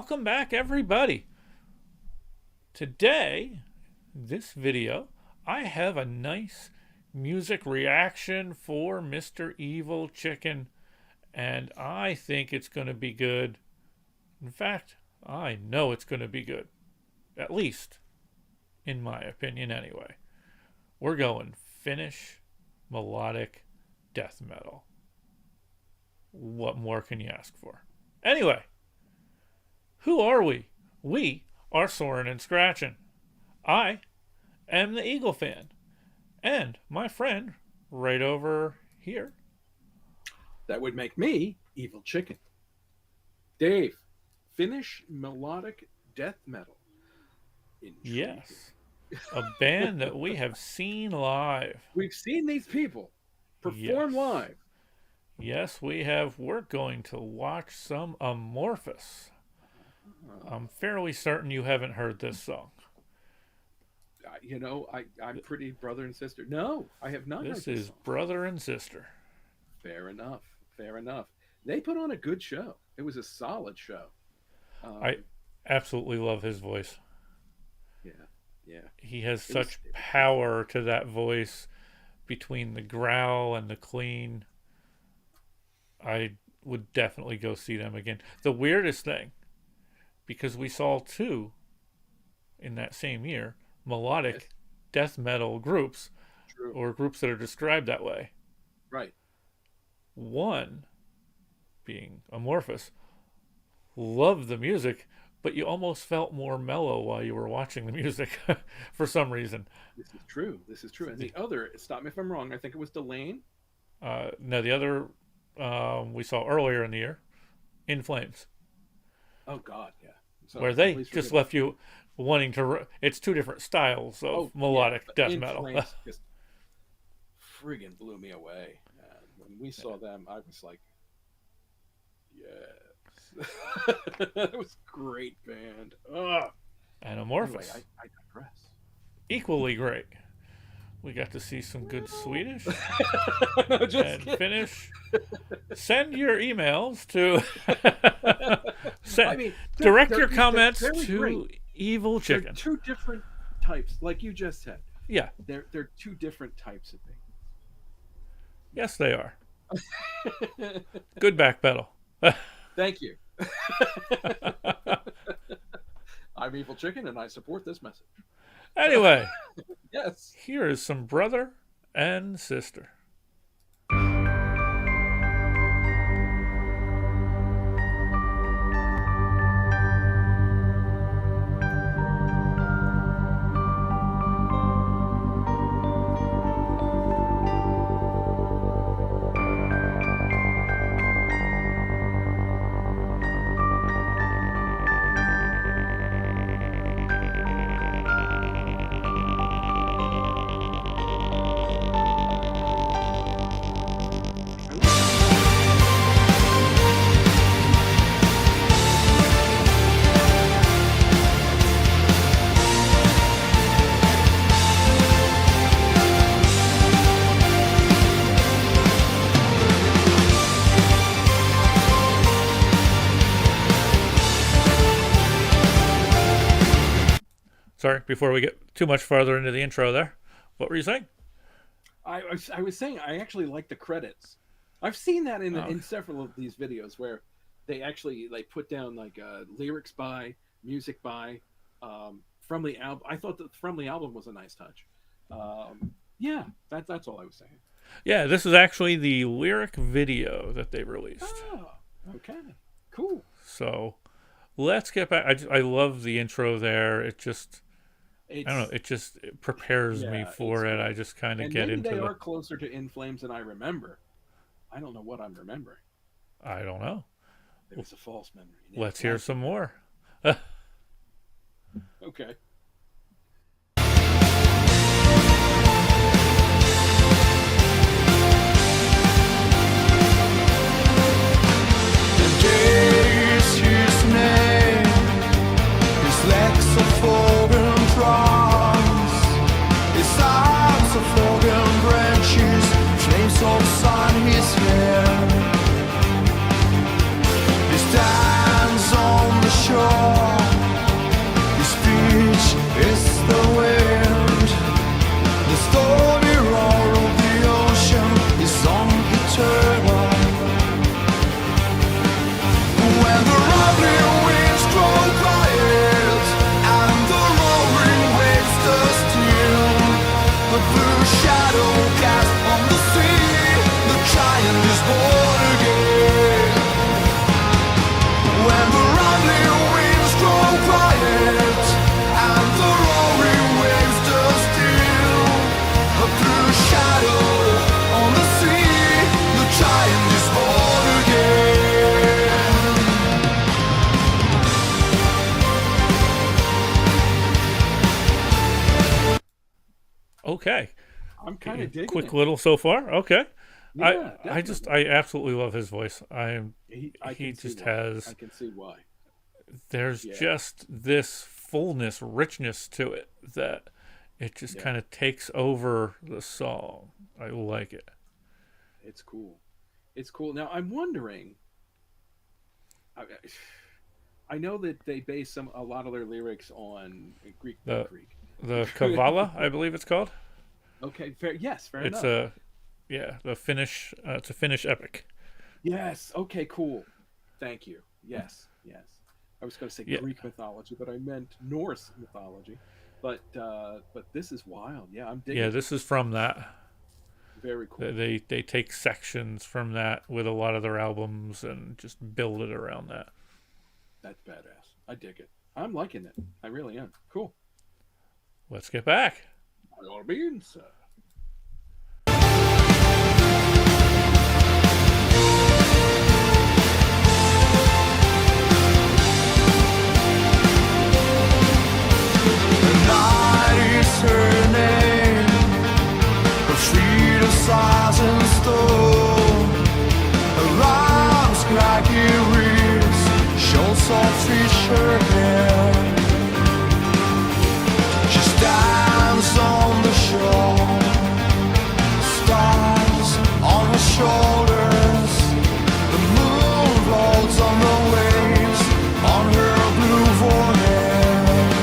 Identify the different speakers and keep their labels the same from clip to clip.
Speaker 1: welcome back, everybody. Today, this video, I have a nice music reaction for Mr. Evil Chicken, and I think it's going to be good. In fact, I know it's going to be good. At least, in my opinion, anyway. We're going Finnish melodic death metal. What more can you ask for? Anyway, who are we? We are Soarin Scratchin. I am the Eagle fan. And my friend right over here.
Speaker 2: That would make me Evil Chicken. Dave, Finnish melodic death metal. Intriguing.
Speaker 1: Yes. A band that we have seen live.
Speaker 2: We've seen these people perform live.
Speaker 1: Yes, we have. We're going to watch some Amorphis. I'm fairly certain you haven't heard this song.
Speaker 2: I'm pretty brother and sister. No, I have not.
Speaker 1: This is brother and sister.
Speaker 2: Fair enough. Fair enough. They put on a good show. It was a solid show.
Speaker 1: I absolutely love his voice.
Speaker 2: Yeah.
Speaker 1: He has such power to that voice between the growl and the clean. I would definitely go see them again. The weirdest thing, because we saw two in that same year, melodic death metal groups.
Speaker 2: True.
Speaker 1: Or groups that are described that way.
Speaker 2: Right.
Speaker 1: One, being Amorphis, loved the music, but you almost felt more mellow while you were watching the music for some reason.
Speaker 2: This is true. And the other, stop me if I'm wrong, I think it was Delane.
Speaker 1: No, the other we saw earlier in the year, In Flames.
Speaker 2: Oh, God, yeah. So,
Speaker 1: where they just left you wanting to... It's two different styles of melodic death metal.
Speaker 2: Flames just friggin' blew me away. When we saw them, I was like, yes. That was a great band. Ugh.
Speaker 1: And Amorphis.
Speaker 2: Anyway, I digress.
Speaker 1: Equally great. We got to see some good Swedish
Speaker 2: and
Speaker 1: Finnish. Send your emails to... direct your comments to
Speaker 2: great.
Speaker 1: Evil Chicken.
Speaker 2: They're two different types, like you just said.
Speaker 1: Yeah.
Speaker 2: They're two different types of things.
Speaker 1: Yes, they are. Good back pedal.
Speaker 2: Thank you. I'm Evil Chicken, and I support this message.
Speaker 1: Anyway,
Speaker 2: yes.
Speaker 1: Here is some brother and sister. Sorry, before we get too much farther into the intro there, what were you saying?
Speaker 2: I was saying I actually like the credits. I've seen that in several of these videos where they actually put down lyrics by, music by, from the album. I thought the from the album was a nice touch. Yeah, that's all I was saying.
Speaker 1: Yeah, this is actually the lyric video that they released.
Speaker 2: Oh, okay, cool.
Speaker 1: So let's get back. I love the intro there. I don't know. It prepares me for it. I just kind of get into it.
Speaker 2: They are closer to In Flames than I remember. I don't know what I'm remembering.
Speaker 1: I don't know.
Speaker 2: It was a false memory.
Speaker 1: Let's hear some more.
Speaker 2: Okay.
Speaker 3: He stands on the shore.
Speaker 1: Okay.
Speaker 2: I'm kind of digging
Speaker 1: Quick
Speaker 2: it.
Speaker 1: little so far. Okay.
Speaker 2: Yeah, definitely.
Speaker 1: I absolutely love his voice.
Speaker 2: I
Speaker 1: He
Speaker 2: can see
Speaker 1: just
Speaker 2: why. I
Speaker 1: has,
Speaker 2: can see why.
Speaker 1: there's
Speaker 2: Yeah,
Speaker 1: just this fullness, richness to it that it just
Speaker 2: yeah,
Speaker 1: kind of takes over the song. I like it.
Speaker 2: it's cool. It's cool. Now I'm wondering. I, I know that they base a lot of their lyrics on Greek, not
Speaker 1: The
Speaker 2: Greek.
Speaker 1: the Kavala, I believe it's called.
Speaker 2: Okay, fair. Yes, fair
Speaker 1: It's
Speaker 2: enough.
Speaker 1: a yeah, the Finnish. It's a Finnish epic.
Speaker 2: Yes. Okay. Cool. Thank you. Yes. Yes. I was going to say
Speaker 1: Yeah,
Speaker 2: Greek mythology, but I meant Norse mythology. But this is wild. Yeah, I'm
Speaker 1: yeah.
Speaker 2: digging it.
Speaker 1: This is from that.
Speaker 2: Very cool.
Speaker 1: They take sections from that with a lot of their albums and just build it around that.
Speaker 2: That's badass. I dig it. I'm liking it. I really am. Cool.
Speaker 1: Let's get back.
Speaker 2: By all means, sir.
Speaker 3: Night is her name, her feet are size and stone, her arms craggy wrists, show soft her hair. She stands on the shore, stars on her shoulders, the moon floats on the waves, on her blue forehead.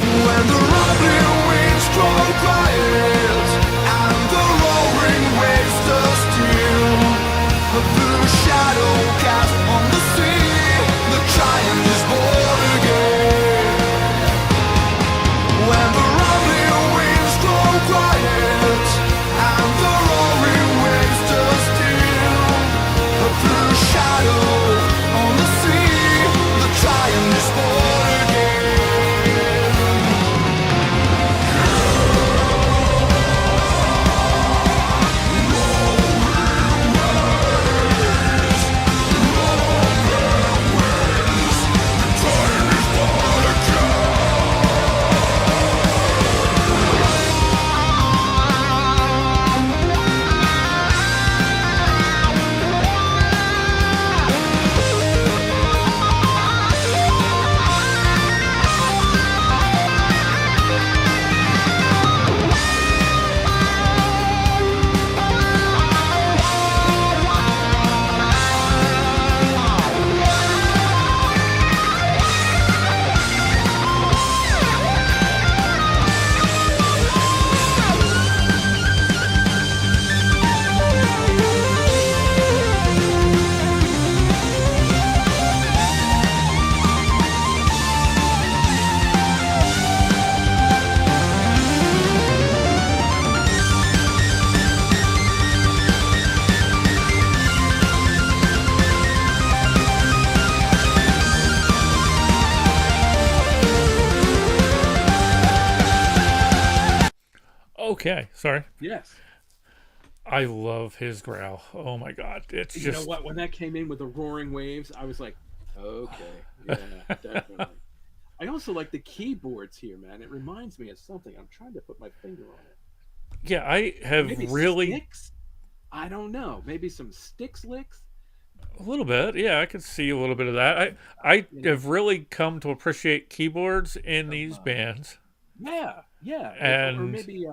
Speaker 3: When the rumbling winds grow quiet and the roaring waves stir still, the shadow cast on the sea, the giant is born again. When the rumbling winds grow quiet and the roaring waves stir still, the shadow on the sea, the giant is born again.
Speaker 1: Okay, sorry.
Speaker 2: Yes.
Speaker 1: I love his growl. Oh my god, it's
Speaker 2: You know
Speaker 1: just
Speaker 2: what? When that came in with the roaring waves, I was like, okay, yeah, definitely. I also like the keyboards here, man. It reminds me of something. I'm trying to put my finger on it.
Speaker 1: yeah. I have
Speaker 2: Maybe
Speaker 1: really
Speaker 2: sticks? I don't know. Maybe some sticks licks?
Speaker 1: a little bit. Yeah, I could see a little bit of that. I
Speaker 2: You know?
Speaker 1: have really come to appreciate keyboards in
Speaker 2: Some,
Speaker 1: these bands,
Speaker 2: yeah, yeah. Or
Speaker 1: and
Speaker 2: maybe,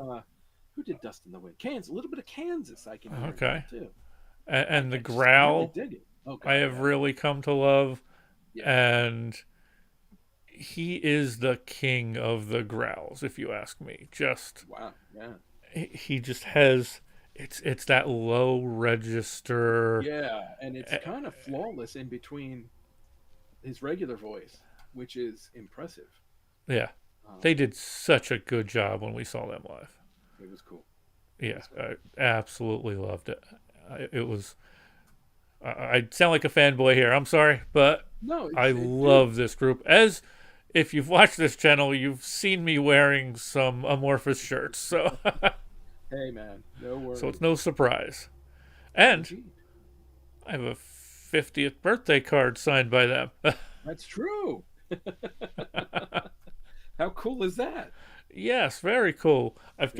Speaker 2: who did Dust in the Wind? Kansas. A little bit of Kansas I can hear in
Speaker 1: okay,
Speaker 2: that, too.
Speaker 1: and the
Speaker 2: I just really
Speaker 1: growl
Speaker 2: dig it. Oh,
Speaker 1: I
Speaker 2: God,
Speaker 1: have
Speaker 2: yeah.
Speaker 1: really come to love,
Speaker 2: Yeah.
Speaker 1: and he is the king of the growls, if you ask me. Just
Speaker 2: Wow. Yeah.
Speaker 1: he just has it's that low register.
Speaker 2: Yeah. And it's kind of flawless in between his regular voice, which is impressive.
Speaker 1: Yeah,
Speaker 2: Um,
Speaker 1: they did such a good job when we saw them live.
Speaker 2: it was cool. It
Speaker 1: Yeah,
Speaker 2: was cool.
Speaker 1: I absolutely loved it. It was. I sound like a fanboy here. I'm sorry, but
Speaker 2: No,
Speaker 1: I
Speaker 2: dude.
Speaker 1: love this group. As if you've watched this channel, you've seen me wearing some Amorphis shirts, so
Speaker 2: Hey, man. No
Speaker 1: so it's
Speaker 2: worries.
Speaker 1: no surprise. And
Speaker 2: Indeed.
Speaker 1: I have a 50th birthday card signed by them.
Speaker 2: That's true. How cool is that?
Speaker 1: Yes, very cool. I've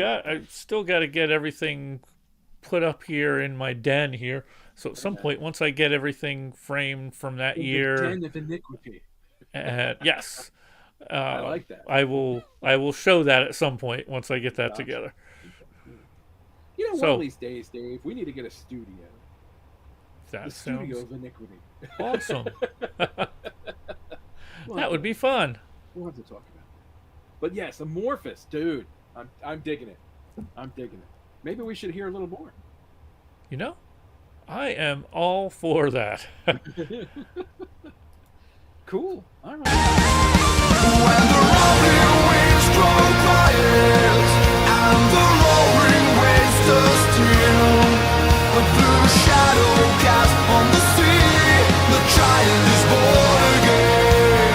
Speaker 1: still got to get everything put up here in my den here. So at some
Speaker 2: Okay.
Speaker 1: point, once I get everything framed from that
Speaker 2: In the
Speaker 1: year,
Speaker 2: den of iniquity.
Speaker 1: yes,
Speaker 2: I like that.
Speaker 1: I will show that at some point once I get that
Speaker 2: Gotcha.
Speaker 1: together.
Speaker 2: You know, one of
Speaker 1: So
Speaker 2: these days, Dave, we need to get a studio. The
Speaker 1: that
Speaker 2: studio
Speaker 1: sounds
Speaker 2: of iniquity.
Speaker 1: awesome.
Speaker 2: We'll
Speaker 1: That
Speaker 2: have
Speaker 1: would
Speaker 2: to,
Speaker 1: be fun.
Speaker 2: we'll have to talk about it. But yes, Amorphis, dude. I'm digging it. I'm digging it. Maybe we should hear a little more.
Speaker 1: You know, I am all for that.
Speaker 2: Cool. All right.
Speaker 3: When the rolling winds grow quiet and the roaring waves stood still, a blue shadow cast on the sea, the giant is born again.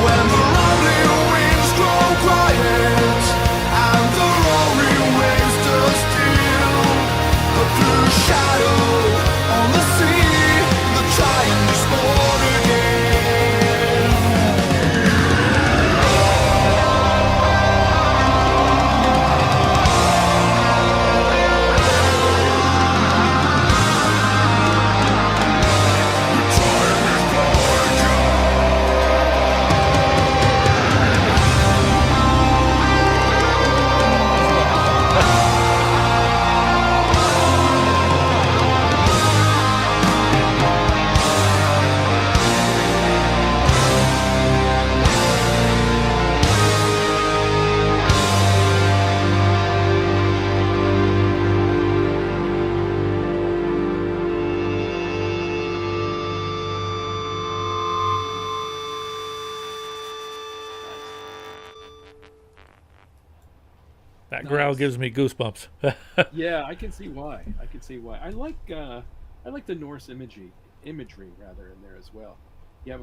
Speaker 3: When the rolling winds grow quiet and the roaring waves stood still, a blue shadow on the sea, the giant is born again.
Speaker 1: That growl
Speaker 2: Nice.
Speaker 1: gives me goosebumps.
Speaker 2: Yeah, I can see why. I can see why. I like the Norse imagery rather in there as well. You have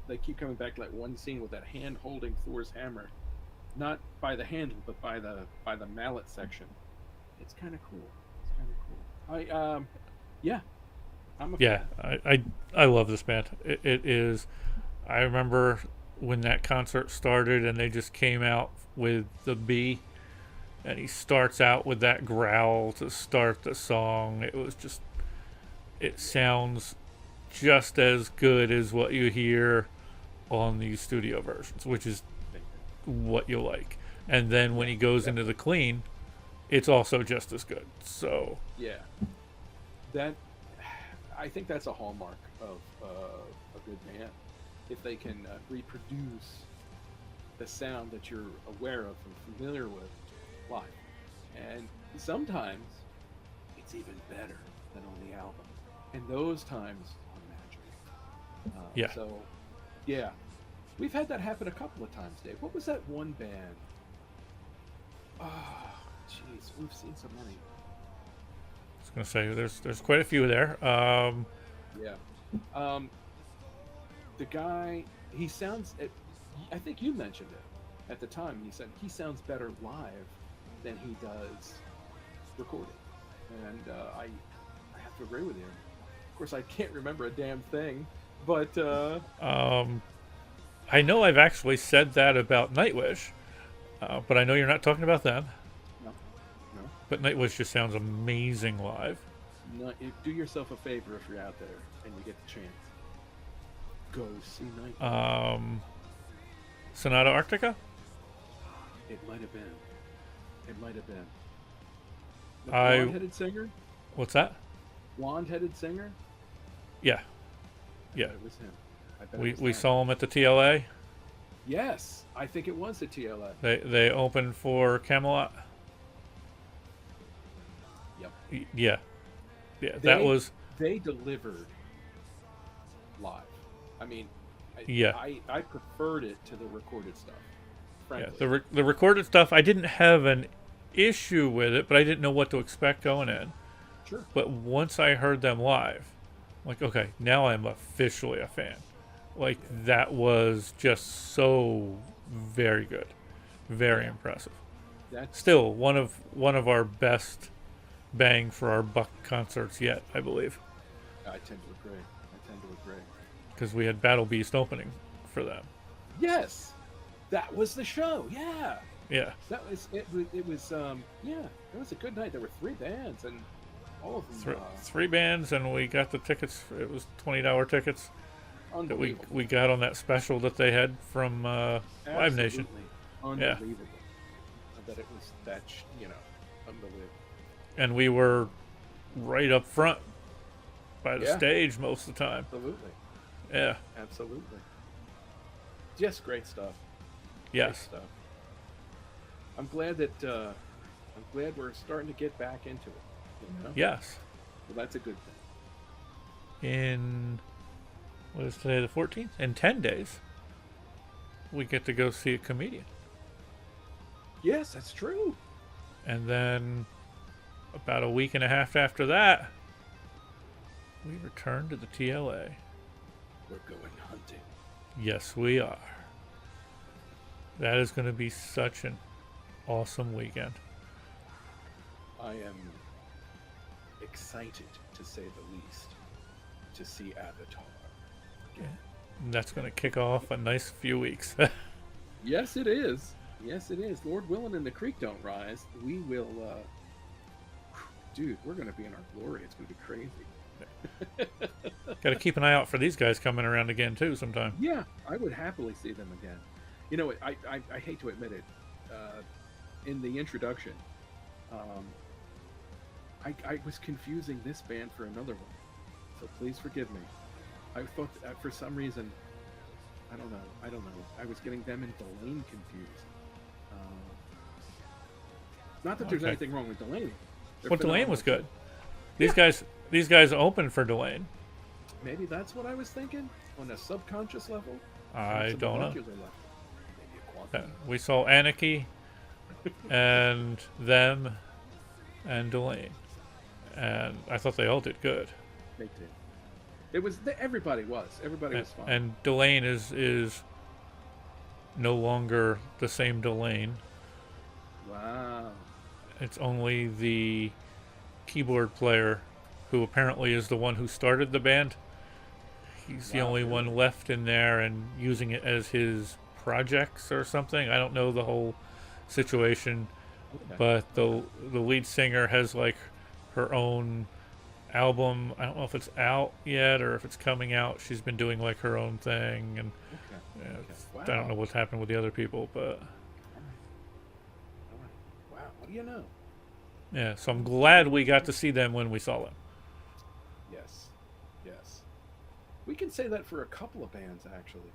Speaker 2: they keep coming back to that one scene with that hand holding Thor's hammer, not by the handle but by the mallet section. It's kind of cool. It's kind of cool. Yeah, I'm a
Speaker 1: Yeah,
Speaker 2: fan.
Speaker 1: I love this band. It is. I remember when that concert started and they just came out with the B, and he starts out with that growl to start the song. It was just. It sounds just as good as what you hear on these studio versions, which is what you like. And then when he goes into the clean, it's also just as good. So
Speaker 2: Yeah, that I think that's a hallmark of a good band. If they can reproduce the sound that you're aware of and familiar with live, and sometimes it's even better than on the album. And those times are magic.
Speaker 1: Yeah.
Speaker 2: So, yeah, we've had that happen a couple of times, Dave. What was that one band? Oh, jeez, we've seen so many.
Speaker 1: I was gonna say there's quite a few there.
Speaker 2: Yeah. The guy, he sounds. I think you mentioned it at the time. You said he sounds better live than he does recorded, and I have to agree with you. Of course, I can't remember a damn thing, but
Speaker 1: I know I've actually said that about Nightwish, but I know you're not talking about them.
Speaker 2: no, no,
Speaker 1: But Nightwish just sounds amazing live.
Speaker 2: no. Do yourself a favor if you're out there and you get the chance. Go see Night.
Speaker 1: Sonata Arctica.
Speaker 2: It might have been. It might have been. The
Speaker 1: I-
Speaker 2: blonde-headed singer.
Speaker 1: What's that?
Speaker 2: Blonde-headed singer.
Speaker 1: Yeah,
Speaker 2: I
Speaker 1: yeah.
Speaker 2: bet it was him. I bet it
Speaker 1: We
Speaker 2: was
Speaker 1: we
Speaker 2: that.
Speaker 1: saw them at the TLA.
Speaker 2: Yes, I think it was the TLA.
Speaker 1: They opened for Camelot.
Speaker 2: Yep.
Speaker 1: Yeah, that was
Speaker 2: They delivered live. I mean,
Speaker 1: Yeah.
Speaker 2: I preferred it to the recorded stuff.
Speaker 1: yeah.
Speaker 2: Frankly.
Speaker 1: The recorded stuff. I didn't have an issue with it, but I didn't know what to expect going in.
Speaker 2: Sure.
Speaker 1: But once I heard them live, I'm like, okay, now I'm officially a fan. Like that was just so very good, very impressive.
Speaker 2: That's
Speaker 1: Still one of our best bang for our buck concerts yet, I believe,
Speaker 2: I tend to agree. I tend to agree.
Speaker 1: because we had Battle Beast opening for them.
Speaker 2: Yes, That was the show. Yeah.
Speaker 1: Yeah.
Speaker 2: That was it. It was yeah. It was a good night. There were 3 bands and all of them.
Speaker 1: Three bands, and we got the tickets. It was $20 tickets that we got on that special that they had from Live Nation.
Speaker 2: Unbelievable. Yeah. That it was that unbelievable.
Speaker 1: And we were right up front by the stage most of the time.
Speaker 2: Absolutely.
Speaker 1: Yeah.
Speaker 2: Absolutely. Just great stuff.
Speaker 1: Yes.
Speaker 2: Great stuff. I'm glad we're starting to get back into it. You know?
Speaker 1: Yes.
Speaker 2: Well, that's a good
Speaker 1: thing. What is today, the 14th? In 10 days, we get to go see a comedian.
Speaker 2: Yes, that's true.
Speaker 1: And then about a week and a half after that, we return to the TLA.
Speaker 2: We're going hunting.
Speaker 1: Yes, we are. That is going to be such an awesome weekend.
Speaker 2: I am excited, to say the least, to see Avatar.
Speaker 1: Yeah. And that's going to kick off a nice few weeks.
Speaker 2: Yes, it is. Yes, it is. Lord willing and the creek don't rise, we will, dude, we're going to be in our glory. It's going to be crazy.
Speaker 1: Got to keep an eye out for these guys coming around again, too, sometime.
Speaker 2: Yeah, I would happily see them again. You know, I hate to admit it. In the introduction, I was confusing this band for another one. So please forgive me. I thought for some reason, I don't know. I was getting them and Delane confused. Not that there's anything wrong with Delane.
Speaker 1: Well, Delane was good. These guys opened for Delane.
Speaker 2: Maybe that's what I was thinking on a subconscious level.
Speaker 1: I don't know. We saw Anarchy and them and Delane, and I thought they all did good.
Speaker 2: They did. It was everybody was fine.
Speaker 1: And Delane is no longer the same Delane.
Speaker 2: Wow.
Speaker 1: It's only the keyboard player, who apparently is the one who started the band. He's the only one left in there and using it as his projects or something. I don't know the whole situation, but the lead singer has like her own album. I don't know if it's out yet or if it's coming out. She's been doing like her own thing, and I don't know what's happened with the other people, but
Speaker 2: wow, what do you know?
Speaker 1: Yeah, so I'm glad we got to see them when we saw them.
Speaker 2: Yes. We can say that for a couple of bands, actually.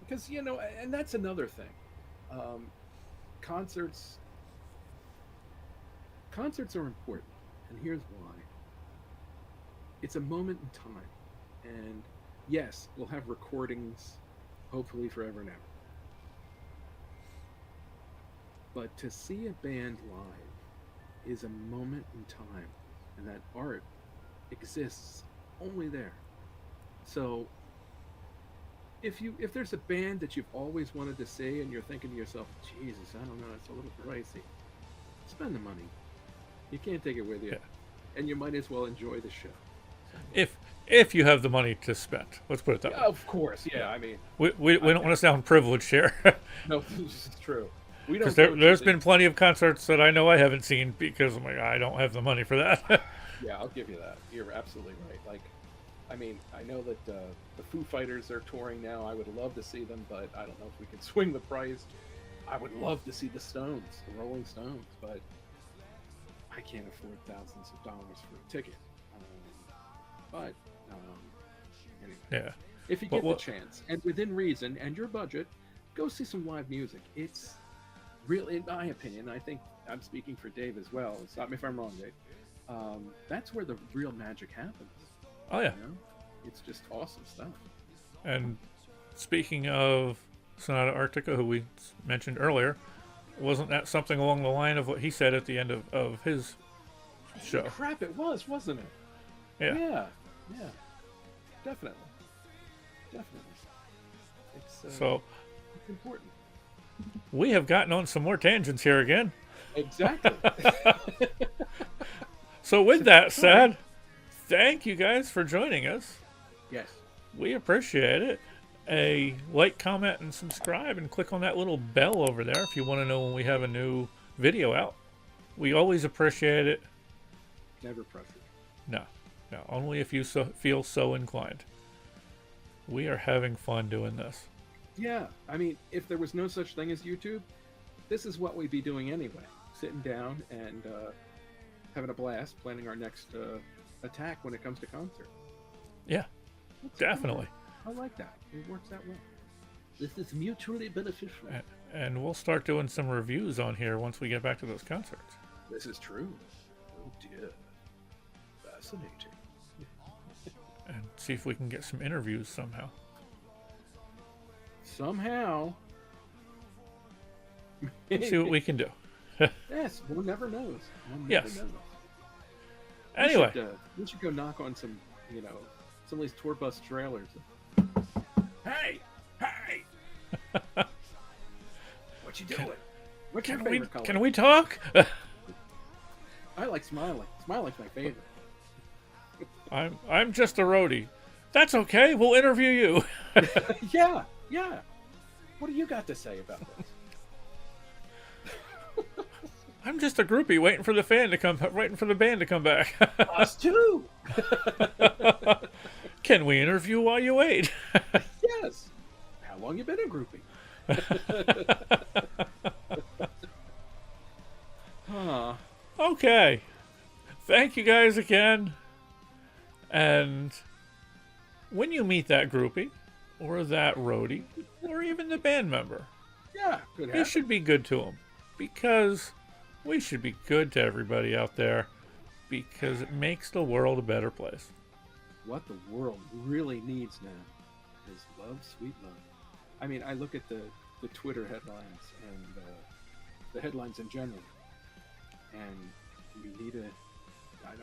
Speaker 2: Because, and that's another thing. Concerts are important, and here's why. It's a moment in time, and yes, we'll have recordings, hopefully forever and ever. But to see a band live is a moment in time, and that art exists only there. So if there's a band that you've always wanted to see and you're thinking to yourself, Jesus, I don't know, it's a little pricey, spend the money. You can't take it with you. And you might as well enjoy the show.
Speaker 1: If you have the money to spend, let's put it that way.
Speaker 2: Of course, yeah. I mean,
Speaker 1: we don't want to sound privileged here.
Speaker 2: No, this is true. We don't.
Speaker 1: Because there's been plenty of concerts that I know I haven't seen because I'm like, I don't have the money for that.
Speaker 2: Yeah, I'll give you that. You're absolutely right. Like, I mean, I know that the Foo Fighters are touring now. I would love to see them, but I don't know if we can swing the price. I would love to see the Stones, the Rolling Stones, but I can't afford thousands of dollars for a ticket. But anyway,
Speaker 1: yeah.
Speaker 2: If you get the chance, and within reason, and your budget, go see some live music. It's really, in my opinion, I think I'm speaking for Dave as well. Stop me if I'm wrong, Dave. That's where the real magic happens.
Speaker 1: Oh yeah,
Speaker 2: it's just awesome stuff.
Speaker 1: And speaking of Sonata Arctica, who we mentioned earlier, wasn't that something along the line of what he said at the end of his show?
Speaker 2: Crap, it was, wasn't it?
Speaker 1: Yeah.
Speaker 2: Yeah. Definitely. It's
Speaker 1: so
Speaker 2: it's important.
Speaker 1: We have gotten on some more tangents here again.
Speaker 2: Exactly.
Speaker 1: So with that said, thank you guys for joining us.
Speaker 2: Yes.
Speaker 1: We appreciate it. a like, comment, and subscribe, and click on that little bell over there if you want to know when we have a new video out. We always appreciate it.
Speaker 2: Never pressure.
Speaker 1: No, only if you feel so inclined. We are having fun doing this.
Speaker 2: Yeah, I mean, if there was no such thing as YouTube, this is what we'd be doing anyway. Sitting down and having a blast, planning our next attack when it comes to concert.
Speaker 1: Yeah, definitely.
Speaker 2: I like that. It works that well. This is mutually beneficial.
Speaker 1: And we'll start doing some reviews on here once we get back to those concerts.
Speaker 2: This is true. Oh dear. Fascinating.
Speaker 1: And see if we can get some interviews somehow.
Speaker 2: Somehow.
Speaker 1: See what we can do.
Speaker 2: Yes, one never knows.
Speaker 1: Yes.
Speaker 2: Knows.
Speaker 1: Anyway.
Speaker 2: We should go knock on some, some of these tour bus trailers. Hey! What you doing? What's your favorite color?
Speaker 1: Can we talk?
Speaker 2: I like Smiley. Smiley's my favorite.
Speaker 1: I'm just a roadie. That's okay. We'll interview you.
Speaker 2: Yeah. What do you got to say about this?
Speaker 1: I'm just a groupie waiting for the band to come back.
Speaker 2: Us too.
Speaker 1: Can we interview while you wait?
Speaker 2: Yes. How long you been a groupie?
Speaker 1: Okay. Thank you guys again. And when you meet that groupie, or that roadie, or even the band member,
Speaker 2: yeah,
Speaker 1: you should be good to them. Because we should be good to everybody out there. Because it makes the world a better place.
Speaker 2: What the world really needs now is love, sweet love. I mean, I look at the Twitter headlines and the headlines in general, and we need to.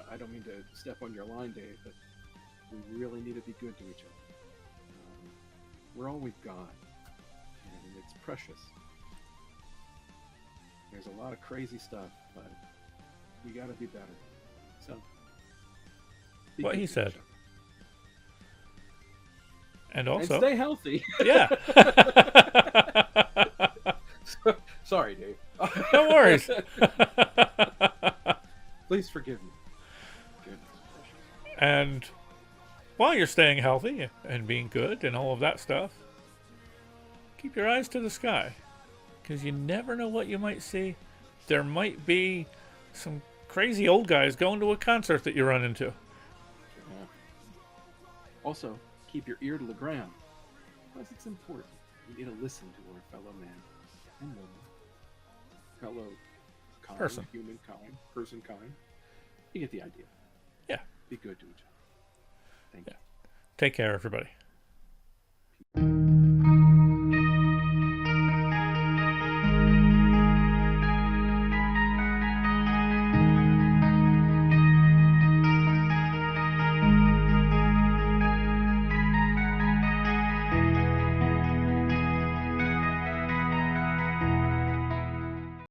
Speaker 2: I don't mean to step on your line, Dave, but we really need to be good to each other. We're all we've got, and it's precious. There's a lot of crazy stuff, but we got to be better. So,
Speaker 1: what he said. And also,
Speaker 2: and stay healthy.
Speaker 1: Yeah.
Speaker 2: Sorry, Dave.
Speaker 1: No worries.
Speaker 2: Please forgive me. Goodness.
Speaker 1: And while you're staying healthy and being good and all of that stuff, keep your eyes to the sky. Because you never know what you might see. There might be some crazy old guys going to a concert that you run into.
Speaker 2: Yeah. Also, keep your ear to the ground. Because it's important. You need to listen to our fellow man and woman. Fellow kind,
Speaker 1: person.
Speaker 2: Humankind, person kind. You get the idea.
Speaker 1: Yeah.
Speaker 2: Be good to each other. Thank you.
Speaker 1: Take care, everybody.